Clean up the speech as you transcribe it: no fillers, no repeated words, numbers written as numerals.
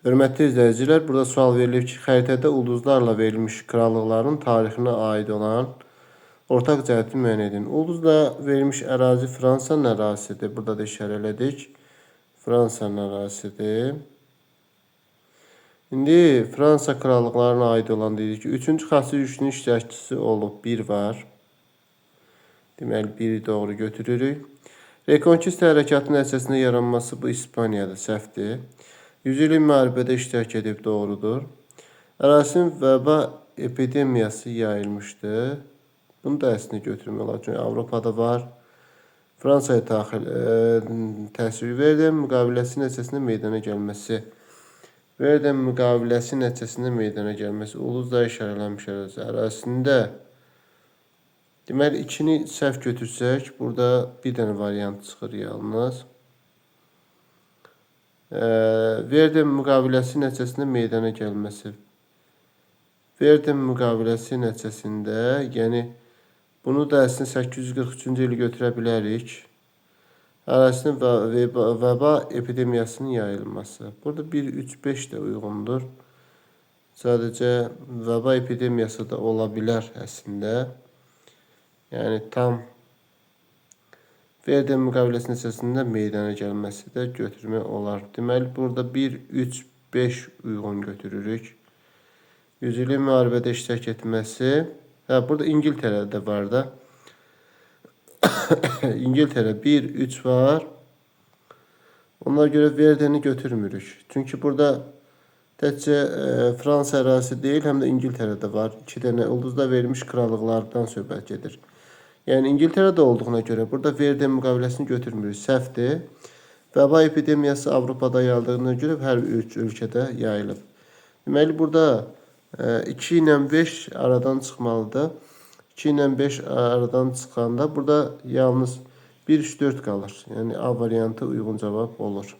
Hörmətli izləyicilər, burada sual verilib ki, xəritədə ulduzlarla verilmiş krallıqların tarixinə aid olan ortaq cəhəti müəyyən edin. Ulduzla verilmiş ərazi Fransanın ərazisidir. Burada da işarə elədik. Fransanın ərazisidir. İndi Fransa krallıqlarına aid olan dedik ki, 3-cü xassı üçlünün iştirakçısı olub. 1 var. Deməli, 1-i doğru götürürük. Rekonkist hərəkatının əsasında yaranması bu İspaniyadır, səhvdir. 100 illik müharibədə iştirak edib, doğrudur. Ərazinin vəba epidemiyası yayılmışdı. Bunu da əslində götürmək olar. Çünki Avropada var. Fransaya təsir Verden müqaviləsi nəticəsində meydana gəlməsi. Verden müqaviləsi nəticəsində meydana gəlməsi. Ulduzla işarələnmiş ərazisində. Deməli, 2-ni səhv götürsək, burada bir dənə variant çıxır yalnız. Verden müqaviləsi nəticəsində meydana gəlməsi. Verden müqaviləsi nəticəsində, yəni bunu da əslində 843-cü ili götürə bilərik. Ərazisinin vəba epidemiyasının yayılması. Burada 1-3-5 də uyğundur. Sadəcə vəba epidemiyası da ola bilər əslində. Yəni tam Verden müqaviləsi nəticəsində meydana gəlməsi də götürmək olar. Deməli, burada 1-3-5 uyğun götürürük. 100 illik müharibədə iştirak etməsi. Burada İngiltərədə var da. İngiltərə 1-3 var. Ona görə Verdeni götürmürük. Çünki burada təkcə Fransa ərazisi deyil, həm də İngiltərədə var. 2 dənə ulduzda verilmiş krallıqlardan söhbət gedir. Yəni İngiltərədə olduğuna görə burada Verden müqaviləsini götürmürük. Səhvdir. Vəba epidemiyası Avropada yayıldığına görə hər 3 ölkədə yayılıb. Deməli, burada 2 ilə 5 aradan çıxmalıdır. 2 ilə 5 aradan çıxanda burada yalnız 1-3-4 qalır. Yəni A variantı uyğun cavab olur.